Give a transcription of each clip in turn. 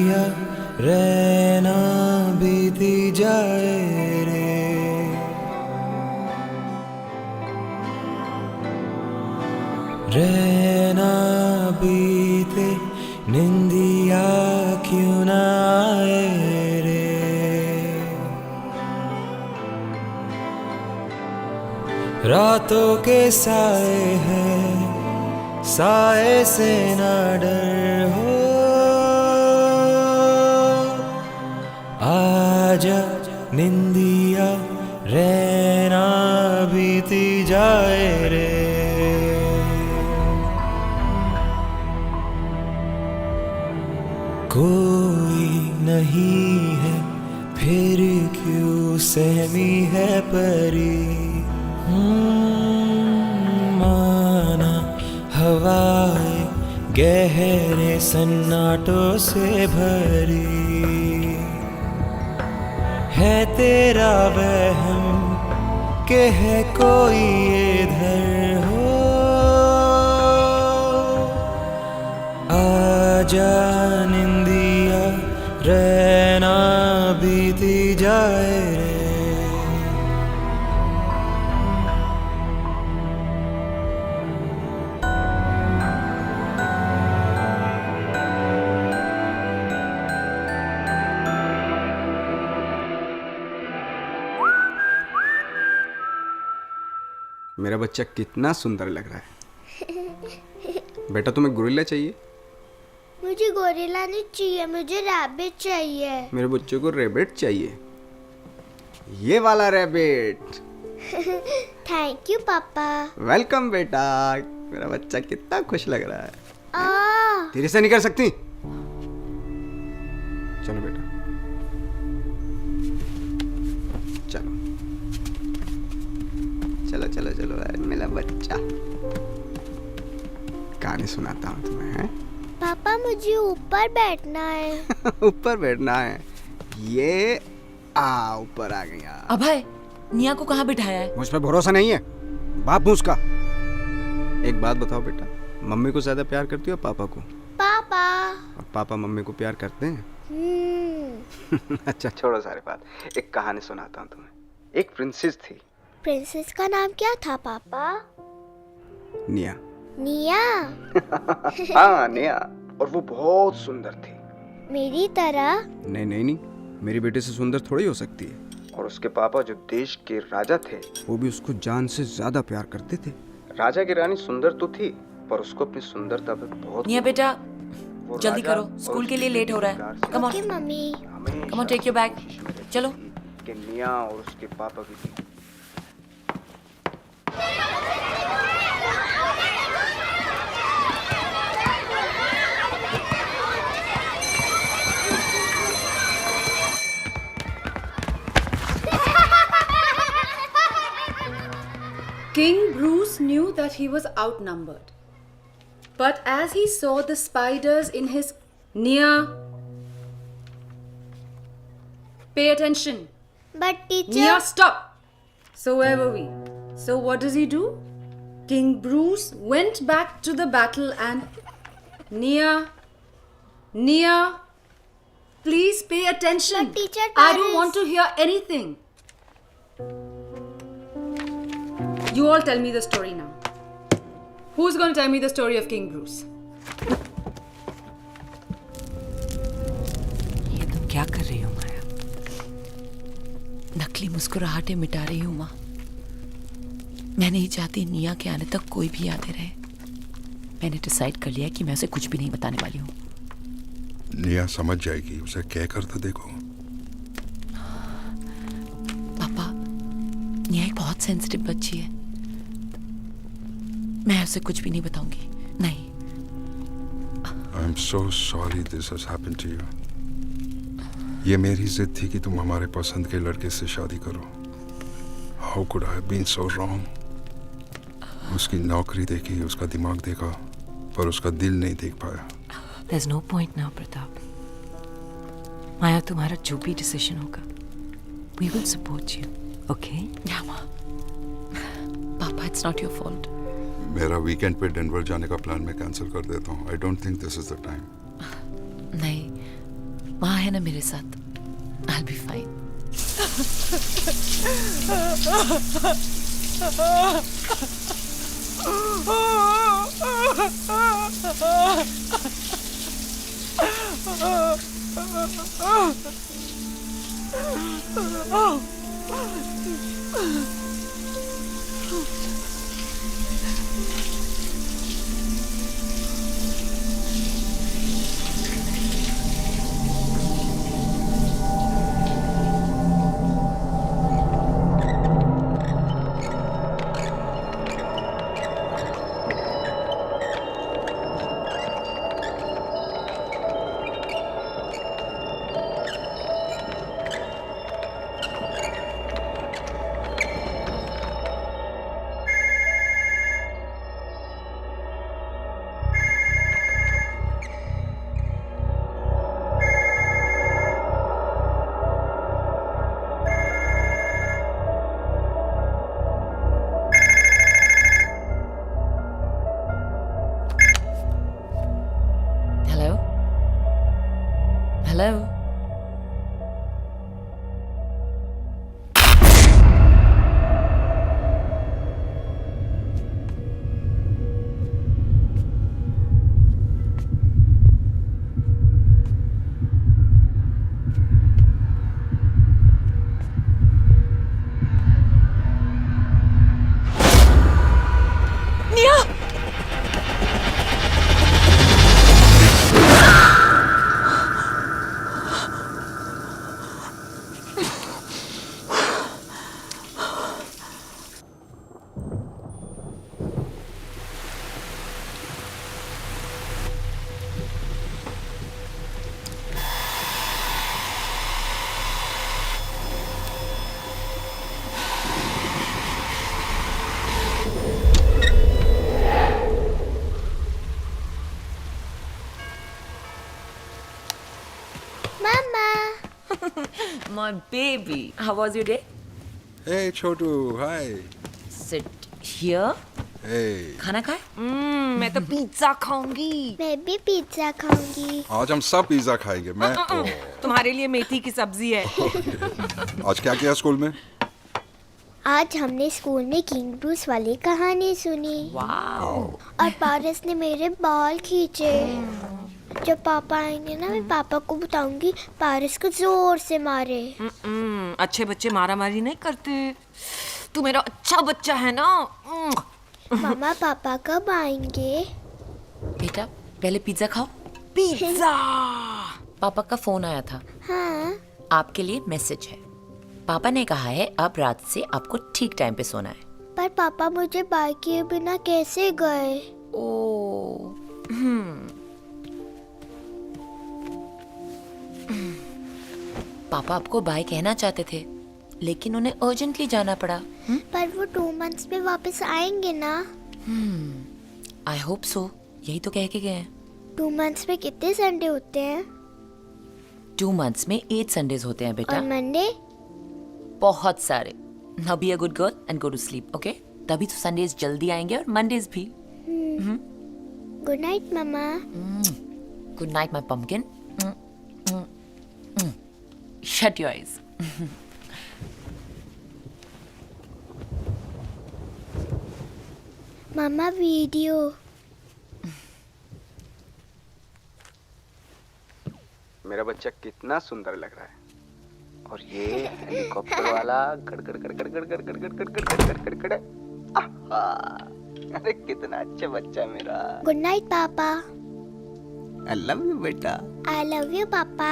निंदिया रहना बीती जाए रे, रहना बीते निंदिया क्यों ना आए रे। रातों के साए हैं, साए से ना डर हो, आजा निंदिया रहना बीती जाए रे। कोई नहीं है फिर क्यों सहमी है परी, माना हवाएं गहरे सन्नाटों से भरी, है तेरा वहम के है कोई इधर हो, आजा निंदिया रहना बीती जाए रे। मेरा बच्चा कितना सुंदर लग रहा है। बेटा तुम्हें गोरिल्ला चाहिए? मुझे गोरिल्ला नहीं चाहिए, मुझे रैबिट चाहिए। मेरे बच्चे को रैबिट चाहिए, ये वाला रैबिट। थैंक यू पापा। वेलकम बेटा। मेरा बच्चा कितना खुश लग रहा है। धीरे से नहीं कर सकती? चलो बेटा चलो चलो चलो चलो मेरा बच्चा। कहानी सुनाता हूँ तुम्हें, हैं? पापा मुझे ऊपर बैठना है। ऊपर बैठना है? ये ऊपर आ गया। अभय, निया को कहाँ बिठाया है? मुझ पे भरोसा नहीं है, बाप मुझ का। एक बात बताओ बेटा, मम्मी को ज्यादा प्यार करती हो पापा को? पापा। और पापा मम्मी को प्यार करते हैं? अच्छा छोड़ो सारी बात, एक कहानी सुनाता हूँ तुम्हें। एक प्रिंसेस थी। प्रिंसेस का नाम क्या था पापा? निया। निया? हाँ निया, और वो बहुत सुंदर थी। मेरी तरह? नहीं नहीं नहीं, मेरी बेटे से सुंदर थोड़ी हो सकती है। और उसके पापा जो देश के राजा थे, वो भी उसको जान से ज्यादा प्यार करते थे। राजा की रानी सुंदर तो थी, पर उसको अपनी सुंदरता पे बहुत। निया बेटा जल्दी करो, स्कूल के लिए लेट हो रहा है। Come on okay mummy. Come on, take your bag, चलो। कि निया और उसके पापा भी थी। King Bruce knew that he was outnumbered. But as he saw the spiders in his Nia, pay attention. But teacher. Nia, stop. So where were we? So what does he do? King Bruce went back to the battle and Nia, please pay attention. But teacher, I don't want to hear anything. You all tell me the story now. Who's going to tell me the story of King Bruce? ये तुम क्या कर रही हो माया? नकली मुस्कुराहटें मिटा रही हूँ माँ। मैं नहीं चाहती निया के आने तक कोई भी यादें रहे। मैंने डिसाइड कर लिया कि मैं उसे कुछ भी नहीं बताने वाली हूँ। निया समझ जाएगी, उसे कह कर तो देखो। पापा, निया एक बहुत सेंसिटिव बच्ची है, मैं उसे कुछ भी नहीं बताऊंगी। नहीं। I'm so sorry this has happened to you. ये मेरी जिद थी कि तुम हमारे पसंद के लड़के से शादी करो। How could I have been so wrong? उसकी नौकरी देखी, उसका दिमाग देखा, पर उसका दिल नहीं देख पाया। There's no point now, Pratap. माया, तुम्हारा जो भी डिसीजन होगा, we will support you, okay? Yeah, माँ। पापा, it's not your fault. मेरा वीकेंड पे डेनवर जाने का प्लान मैं कैंसिल कर देता हूँ। I don't think this is the time. नहीं, वहाँ है ना मेरे साथ. I'll be fine. Hello? Hello? Mama. My baby. How was your day? Hey, Chotu, hi. Sit here. Hey. खाना खाए? मैं तो पिज्जा खाऊंगी. मैं भी पिज्जा खाऊंगी. आज हम सब पिज्जा खाएंगे. मैं तुम्हारे लिए मेथी की सब्जी है. आज क्या किया स्कूल में? आज हमने स्कूल में किंग ब्रूस वाली कहानी सुनी. वाओ. और पारस ने मेरे बाल खींचे. जब पापा आएंगे ना, मैं पापा को बताऊंगी पारस को जोर से मारे. अच्छे बच्चे मारा मारी नहीं करते. तू मेरा अच्छा बच्चा है ना. मम्मा पापा कब आएंगे? बेटा पहले पिज्जा खाओ. पिज्जा. पापा का फोन आया था. हाँ. आपके लिए मैसेज है. पापा ने कहा है अब रात से आपको ठीक टाइम पे सोना है. पर पापा मुझे बाय किए बिना कैसे गए? ओ. पापा आपको बाय कहना चाहते थे लेकिन उन्हें अर्जेंटली जाना पड़ा. पर वो 2 मंथ्स में वापस आएंगे ना? I hope so. यही तो कह के गए हैं. 2 मंथ्स में कितने संडे होते हैं? 2 मंथ्स में 8 संडेज होते हैं बेटा. और मंडे? बहुत सारे. Now be a good girl and go to sleep. Okay? तभी तो संडेज जल्दी आएंगे और मंडेज भी. Good night mama. Good night my pumpkin. Shut your eyes. Mama video. मेरा बच्चा कितना सुंदर लग रहा है. और ये हेलीकॉप्टर वाला गड़ गड़ गड़ गड़ गड़ गड़ गड़ गड़ गड़ गड़ गड़ गड़ गड़. अरे कितना अच्छा बच्चा है मेरा. गुड नाइट पापा. आई लव यू बेटा. आई लव यू पापा.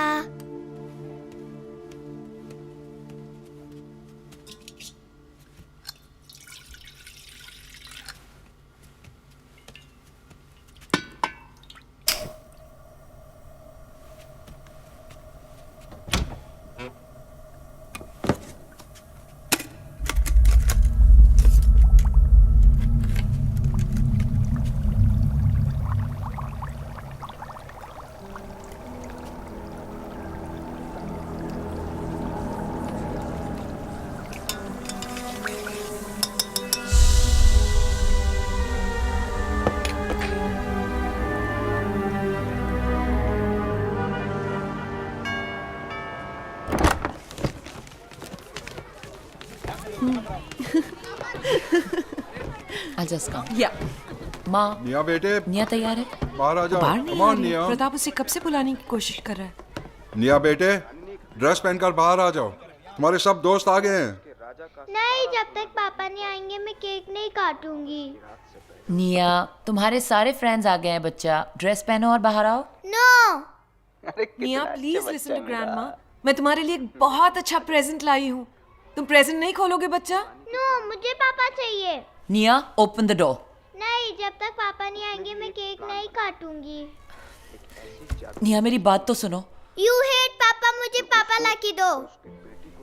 I'll just come. Yeah. माँ, निया बेटे निया तैयार है? बाहर आ जाओ। बाहर नहीं Come आ on, रही। निया। प्रताप उसे कब से बुलाने की कोशिश कर रहा है। निया बेटे ड्रेस पहनकर बाहर आ जाओ, तुम्हारे सब दोस्त आ गए हैं। नहीं, जब तक पापा नहीं आएंगे मैं केक नहीं काटूंगी। निया, तुम्हारे सारे फ्रेंड्स आ गए हैं बच्चा। ड्रेस पहनो और बाहर आओ। No. Mia please listen to grandma. मैं तुम्हारे लिए एक बहुत अच्छा प्रेजेंट लाई हूँ। तुम प्रेजेंट नहीं खोलोगे बच्चा? नो, मुझे पापा चाहिए। निया, ओपन द डोर। नहीं, जब तक पापा नहीं आएंगे मैं केक नहीं काटूंगी। निया, मेरी बात तो सुनो। यू हेट पापा, मुझे पापा ला के दो।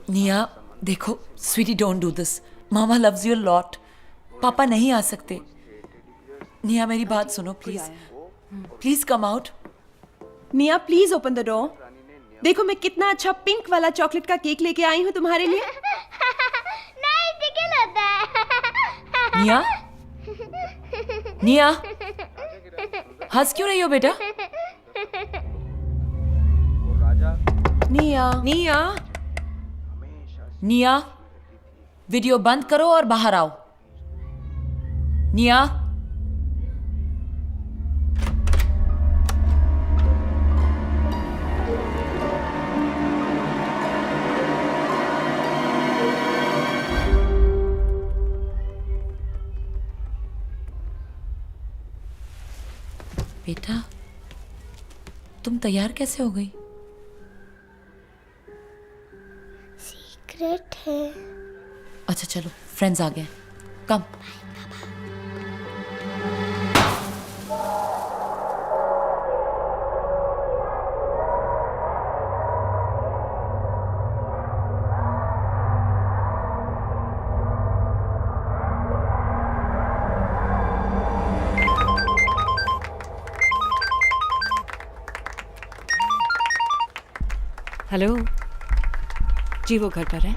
निया, देखो sweetie, don't do this. Mama loves you lot. Papa नहीं आ सकते। निया, मेरी बात सुनो please. Please come out. Nia please open the door. देखो मैं कितना अच्छा पिंक वाला चॉकलेट का केक लेके आई हूँ तुम्हारे लिए। नहीं, टिकल होता है। निया, निया, हंस क्यों रही हो बेटा? निया निया निया, वीडियो बंद करो और बाहर आओ। निया, बेटा तुम तैयार कैसे हो गई? सीक्रेट है। अच्छा चलो, फ्रेंड्स आ गए। कम। हेलो जी, वो घर पर है।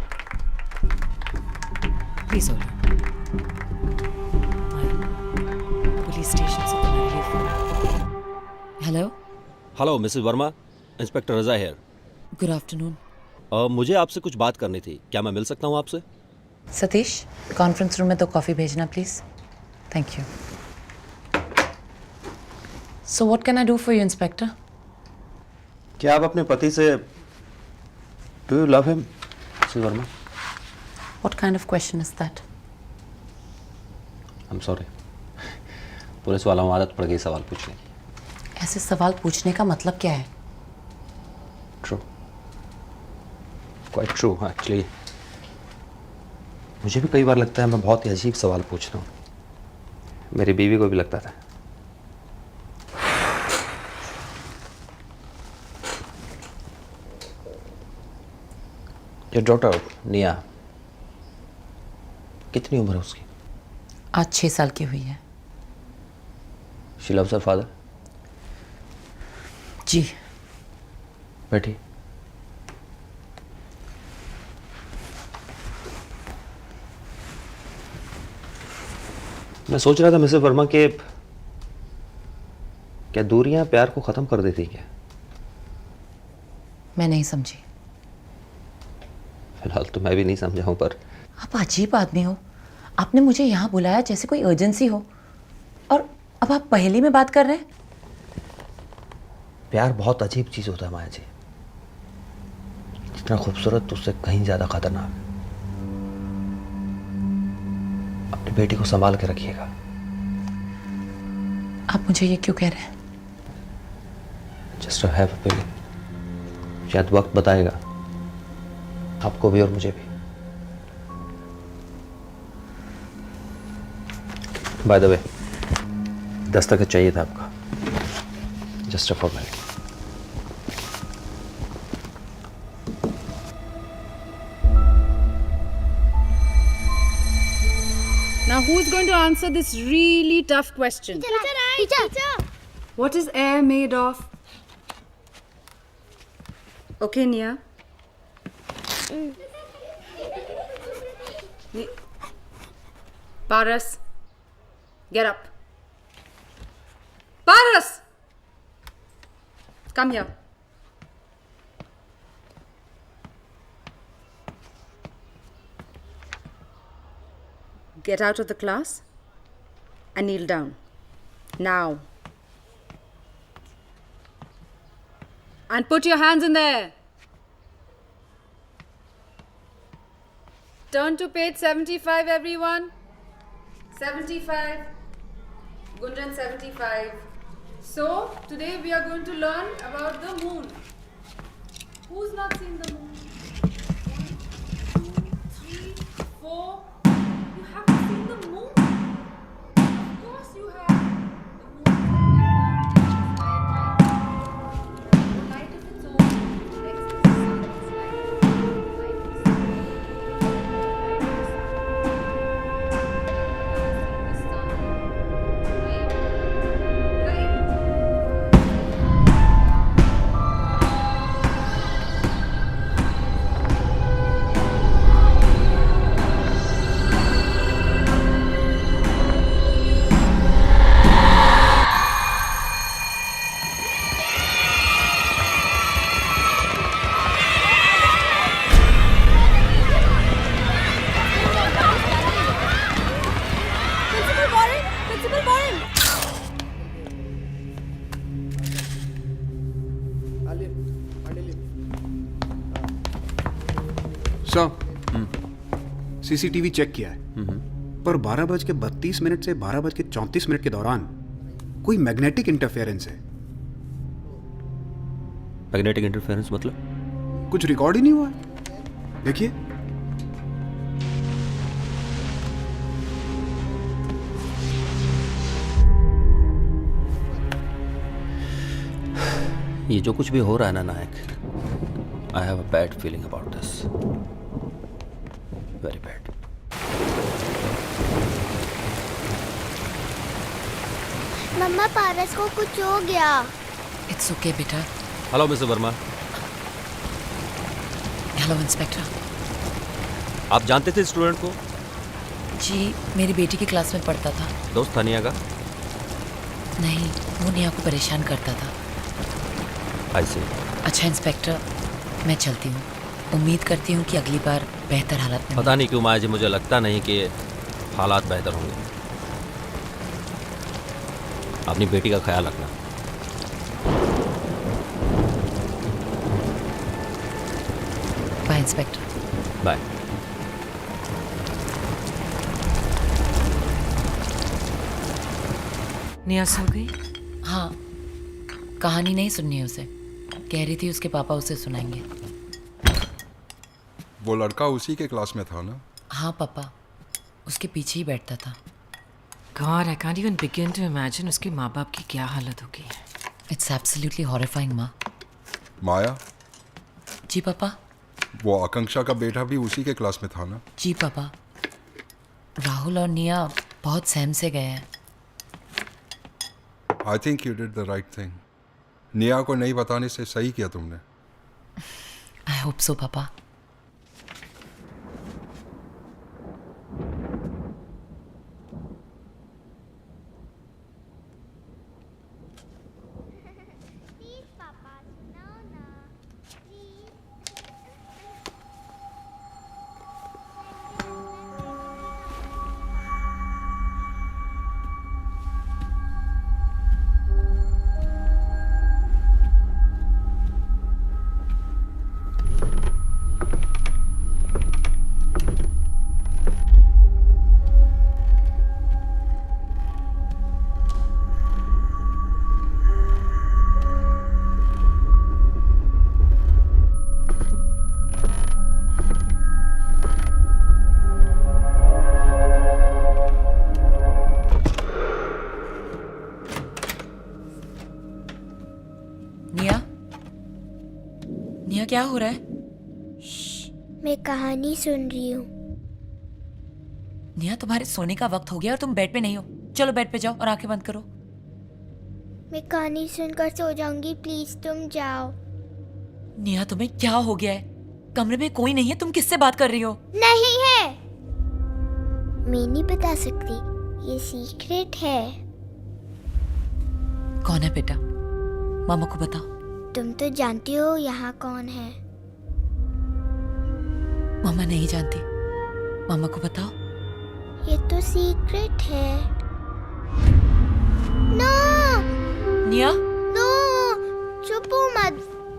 प्लीज हो पुलिस स्टेशन से तुम्हारे लिए phone. Hello, hello Mrs Verma, inspector Raza here. Good afternoon. मुझे आपसे कुछ बात करनी थी, क्या मैं मिल सकता हूँ आपसे? सतीश, कॉन्फ्रेंस रूम में 2 कॉफ़ी भेजना please. Thank you. So what can I do for you inspector? क्या आप अपने पति से do you love him Mrs Verma? What kind of question is that? I am sorry, police वाला हूँ, आदत पड़ गई सवाल पूछने की। ऐसे सवाल पूछने का मतलब क्या है? True, quite true actually. मुझे भी कई बार लगता है मैं बहुत ही अजीब सवाल पूछ रहा हूँ। मेरी बीवी को भी लगता था। योर डॉटर निया, कितनी उम्र है उसकी? आज 6 साल की हुई है। She loves her father? जी। बैठी। मैं सोच रहा था मिसेस वर्मा के क्या दूरियां प्यार को खत्म कर देती क्या? मैं नहीं समझी। फिलहाल तो मैं भी नहीं समझा हूं, पर आप अजीब आदमी हो। आपने मुझे यहाँ बुलाया जैसे कोई अर्जेंसी हो, और अब आप पहेली में बात कर रहे हैं। प्यार बहुत अजीब चीज होता है माया जी। जितना खूबसूरत उससे कहीं ज्यादा खतरनाक। अपनी बेटी को संभाल के रखिएगा। आप मुझे ये क्यों कह रहे हैं? जस्ट हैव अ फीलिंग, शायद वक्त बताएगा आपको भी और मुझे भी। बाय द वे, दस्तखत चाहिए था आपका, just a formality. Now, who's going to answer this really tough question? Teacher. What is air made of? Okay, Nia. Paras, get up. Paras! Come here. Get out of the class and kneel down. Now. And put your hands in there. Turn to page 75, everyone. 75. Gunjan, 75. So, today we are going to learn about the moon. Who's not seen the moon? 1, 2, 3, 4. You haven't seen the moon? Of course you have. The moon is a light of its own. Next is the sun. It's light of its own. Light of the sun. CCTV check किया है, पर 12:32 से 12:34 के दौरान कोई magnetic interference है। Magnetic interference मतलब? कुछ रिकॉर्ड ही नहीं हुआ। देखिए, ये जो कुछ भी हो रहा है ना Nayak, I have a bad feeling about this, very bad. मम्मा, पारस को कुछ हो गया। इट्स ओके बेटा। Hello mister Verma. Hello inspector. आप जानते थे स्टूडेंट को? जी, मेरी बेटी की क्लास में पढ़ता था। दोस्त था निया का? नहीं, वो निया को परेशान करता था। आई सी। अच्छा इंस्पेक्टर, मैं चलती हूँ। उम्मीद करती हूँ कि अगली बार बेहतर हालात में। पता नहीं क्यों माया जी, मुझे लगता नहीं कि हालात बेहतर होंगे। अपनी बेटी का ख्याल रखना। Bye inspector. बाय। निया सो गई? हाँ, कहानी नहीं सुननी है उसे। कह रही थी उसके पापा उसे सुनाएंगे। वो लड़का उसी के क्लास में था ना? हाँ पापा, उसके पीछे ही बैठता था। God, I can't even begin to imagine उसके माँ बाप की क्या हालत होगी। It's absolutely horrifying माँ। माया, जी पापा। वो आकांक्षा का बेटा भी उसी के क्लास में था ना? जी पापा। राहुल और निया बहुत सहम से गए हैं। I think you did the right thing. निया को नहीं बताने से सही किया तुमने। आई होप सो पापा। निया, क्या हो रहा है? मैं कहानी सुन रही हूँ। निया, तुम्हारे सोने का वक्त हो गया और तुम बेड पे नहीं हो। चलो बेड पे जाओ और आंखें बंद करो। मैं कहानी सुनकर सो जाऊंगी, प्लीज तुम जाओ। निया, तुम्हें क्या हो गया है? कमरे में कोई नहीं है, तुम किससे बात कर रही हो? नहीं है, मैं नहीं बता सकती, ये सीक्रेट है। कौन है बेटा? मामा को बताओ। तुम तो जानती हो यहाँ कौन है। मामा नहीं जानती, मामा को बताओ। ये तो सीक्रेट है। नो निया नो, चुप हो मत,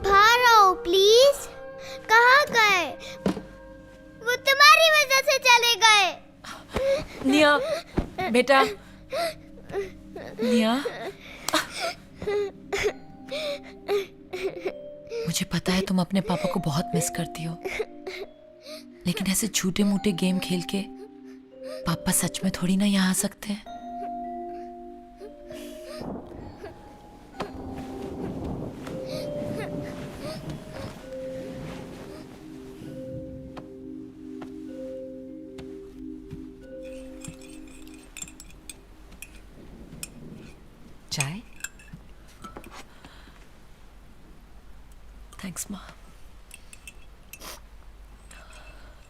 बाहर आओ प्लीज। कहाँ गए? वो तुम्हारी वजह से चले गए। निया बेटा, निया मुझे पता है तुम अपने पापा को बहुत मिस करती हो, लेकिन ऐसे झूठे मूठे गेम खेल के पापा सच में थोड़ी ना यहाँ आ सकते हैं। चाय? थैंक्स माँ।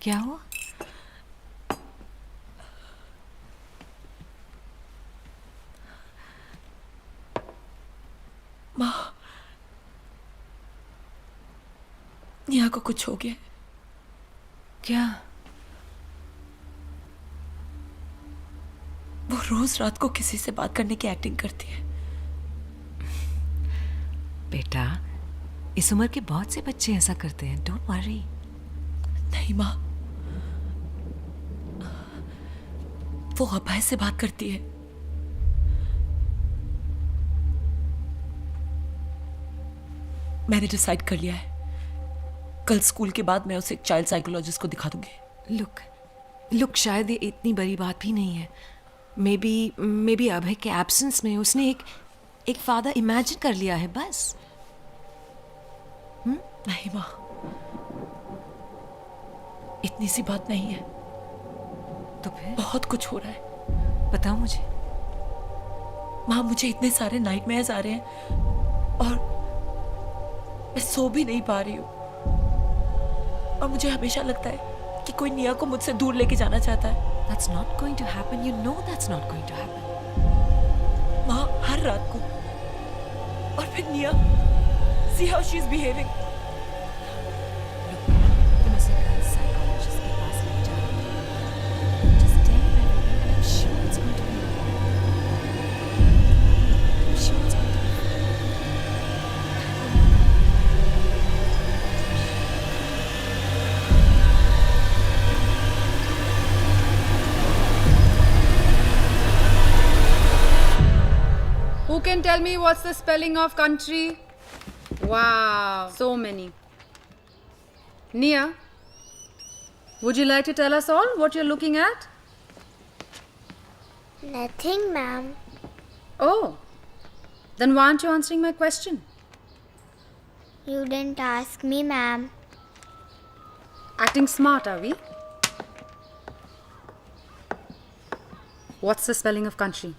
क्या हुआ? माँ, नेहा को कुछ हो गया। क्या? वो रोज रात को किसी से बात करने की एक्टिंग करती है। बेटा, इस उम्र के बहुत से बच्चे ऐसा करते हैं, डोंट वरी। नहीं माँ, वो अभय से बात करती है। मैंने डिसाइड कर लिया है, कल स्कूल के बाद मैं उसे एक चाइल्ड साइकोलॉजिस्ट को दिखा दूंगी। लुक शायद ये इतनी बड़ी बात भी नहीं है। मे बी अभय के एब्सेंस में उसने एक फादर इमेजिन कर लिया है बस। नहीं माँ, इतनी सी बात नहीं है। तो फिर बहुत कुछ हो रहा है। बताओ मुझे। माँ, मुझे इतने सारे नाइटमेयर्स आ रहे हैं और मैं सो भी नहीं पा रही हूँ। और मुझे हमेशा लगता है कि कोई निया को मुझसे दूर लेके जाना चाहता है। That's not going to happen. You know that's not going to happen. माँ, हर रात को। और फिर निया, see how she's behaving. तुम उसे कल साइकोलॉजिस्ट के पास ले जाओ। Just tell him everything and I'm sure it's going to be okay. I'm sure it's going to be okay. Who can tell me what's the spelling of country? Wow, so many. Nia, would you like to tell us all what you're looking at? Nothing, ma'am. Oh, then why aren't you answering my question? You didn't ask me, ma'am. Acting smart, are we? What's the spelling of country?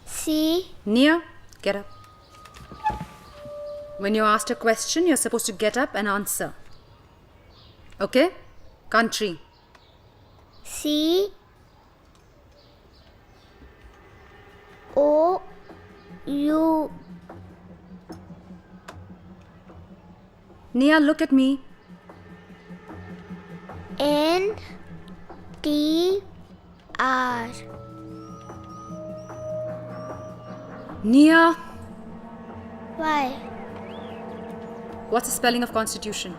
See? Nia, get up. When you're asked a question, you're supposed to get up and answer. Okay? Country. C O U. Nia, look at me. N T R. Nia, Why? what's the spelling of Constitution?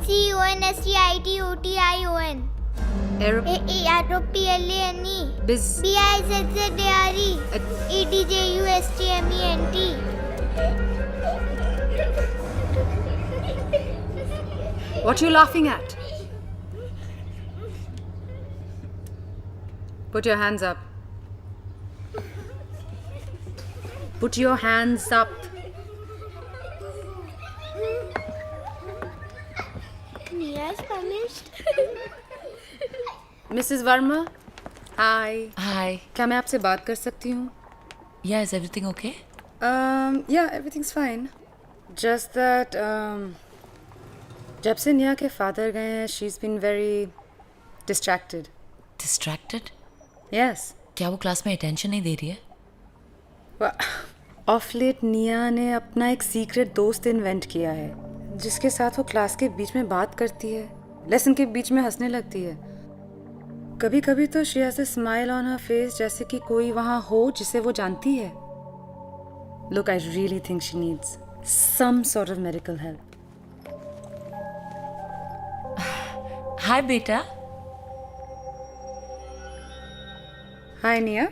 C O N S T I T O T I O N. Arab, A R O P L A N E. Biz, B I Z Z A R E. E D J U S T M E N T. what are you laughing at? Put your hands up. Put your hands up. Nia's punished. Mrs. Verma, hi. Hi. क्या मैं आपसे बात कर सकती हूँ? Yeah, is everything okay? Yeah, everything's fine. Just that जब से निया के फादर गए हैं, she's been very distracted. Distracted? Yes. क्या वो क्लास में अटेंशन नहीं दे रही है? ऑफ लेट निया ने अपना एक सीक्रेट दोस्त इन्वेंट किया है, जिसके साथ वो क्लास के बीच में बात करती है, लेसन के बीच में हंसने लगती है. कभी कभी तो she has a smile on her face जैसे कि कोई वहां हो जिसे वो जानती है. Look, I really think she needs some sort of medical help. हाय बेटा. Hi, Nia.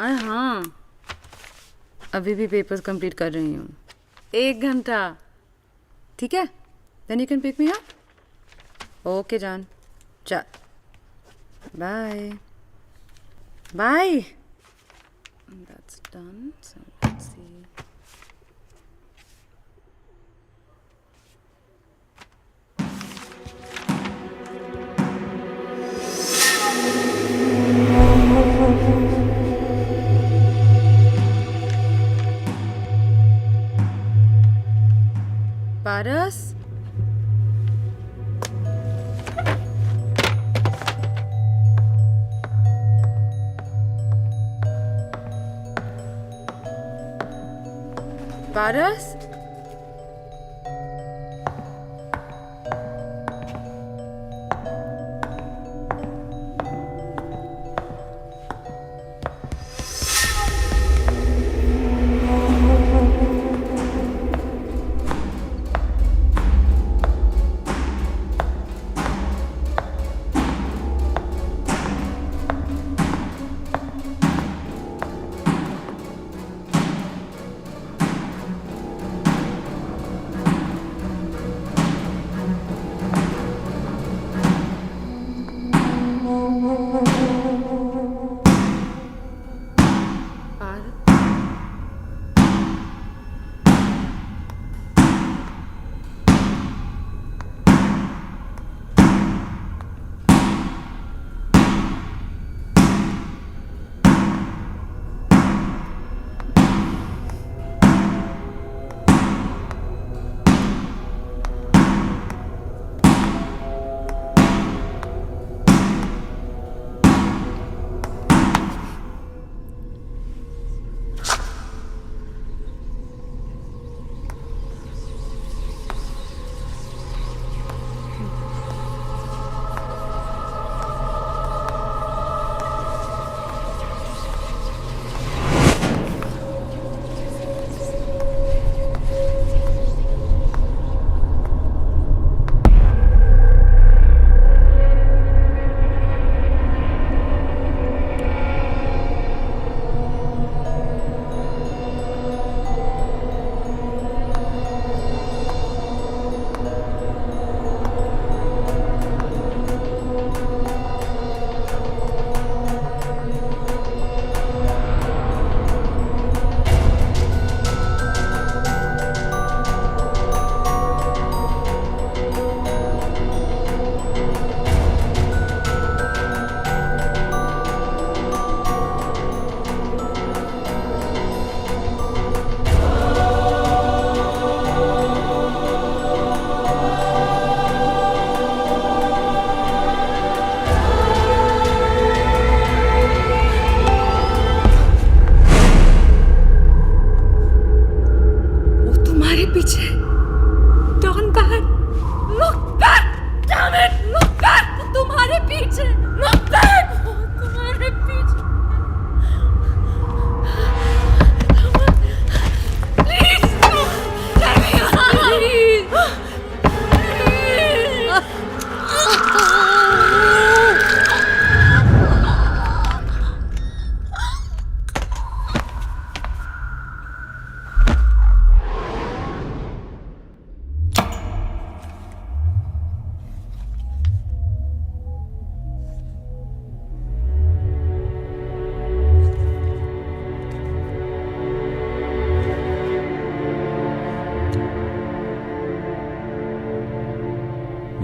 हाँ, अभी भी पेपर्स कंप्लीट कर रही हूँ. 1 घंटा. ठीक है? Then you can pick me up. Okay, जान. चल. Bye. Bye. That's done. So let's see. Paras? Paras?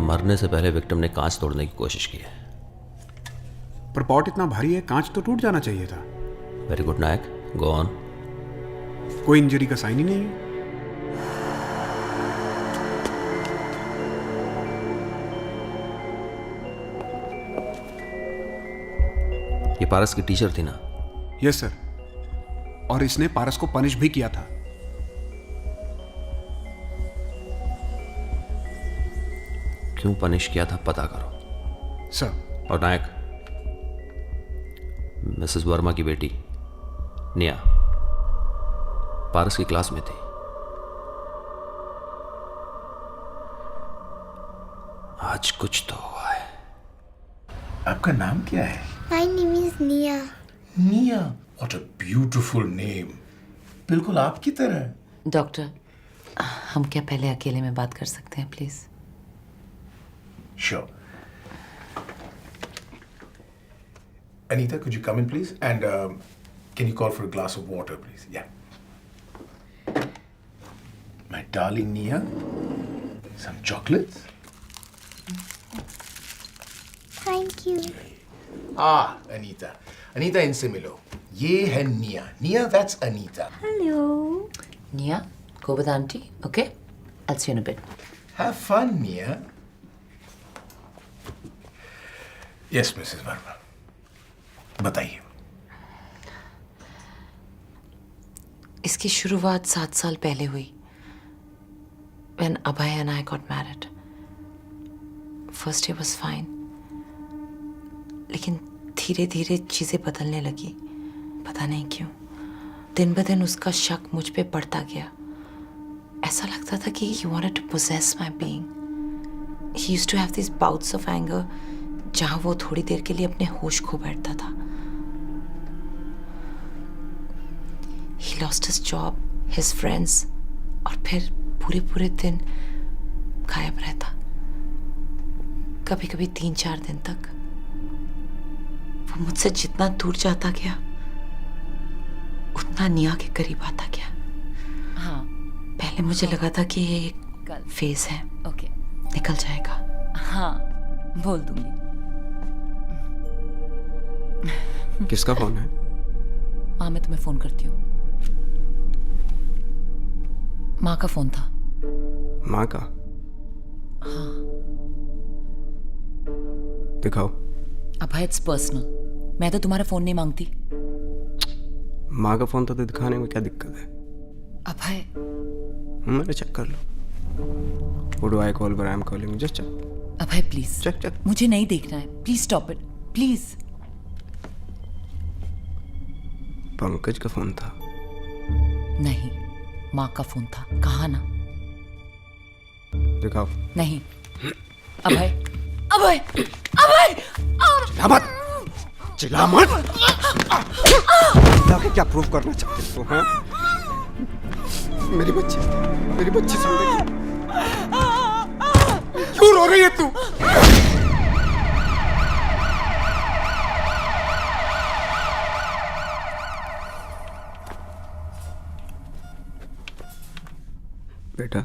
मरने से पहले विक्टिम ने कांच तोड़ने की कोशिश की है. पर पॉट इतना भारी है, कांच तो टूट जाना चाहिए था. Very good Nayak, go on. कोई इंजरी का साइन ही नहीं है. ये पारस की टीचर थी ना? Yes sir. और इसने पारस को पनिश भी किया था। क्यों पनिश किया था पता करो। सर। और नायक, मिसेस वर्मा की बेटी निया पारस की क्लास में थी। आज कुछ तो हुआ है। आपका नाम क्या है? My name is Nia. निया। What a beautiful name. बिल्कुल आपकी तरह। डॉक्टर, हम क्या पहले अकेले में बात कर सकते हैं please? Sure. Anita, could you come in, please? And can you call for a glass of water, please? Yeah. My darling Nia, some chocolates? Thank you. Anita. Anita, इनसे मिलो। ये है निया। निया, that's Anita. Hello. Nia, go with auntie, okay? I'll see you in a bit. Have fun, Nia. Yes, Mrs. Verma. बताइए। इसकी शुरुआत 7 साल पहले हुई when Abhay and I got married. First year was fine. लेकिन धीरे धीरे चीजें बदलने लगी, पता नहीं क्यों। दिन ब दिन उसका शक मुझ पे बढ़ता गया। ऐसा लगता था कि he wanted to possess my being. He used to have these bouts of anger जहां वो थोड़ी देर के लिए अपने होश खो बैठता था। He lost his job, his friends, और फिर पूरे पूरे दिन गायब रहता। कभी कभी 3-4 दिन तक। वो मुझसे जितना दूर जाता गया उतना निया के करीब आता गया। हाँ, पहले मुझे लगा था कि ये एक फेज है, ओके, निकल जाएगा। हाँ, बोल दूंगी। किसका फोन है? माँ, मैं तुम्हें फोन करती हूँ। माँ का फोन था। माँ का? हाँ। दिखाओ। अभय, इट्स पर्सनल। मैं तो तुम्हारा फोन नहीं मांगती। माँ का फोन था तो दिखाने में क्या दिक्कत है? अभय, मैंने चेक कर लो। Who do I call but I am calling? Just check. Abhay please, check. मुझे नहीं देखना है। Please stop it, please. Pankaj का फोन था। नहीं, माँ का फोन था। कहा ना। दिखाओ। नहीं। अभय, अभय, अभय! चिल्ला मत! चिल्ला मत! चिल्ला के क्या प्रूव करना चाहते हो, हाँ? मेरी बच्ची सुन रही। क्यों रो रही है तू? बेटा,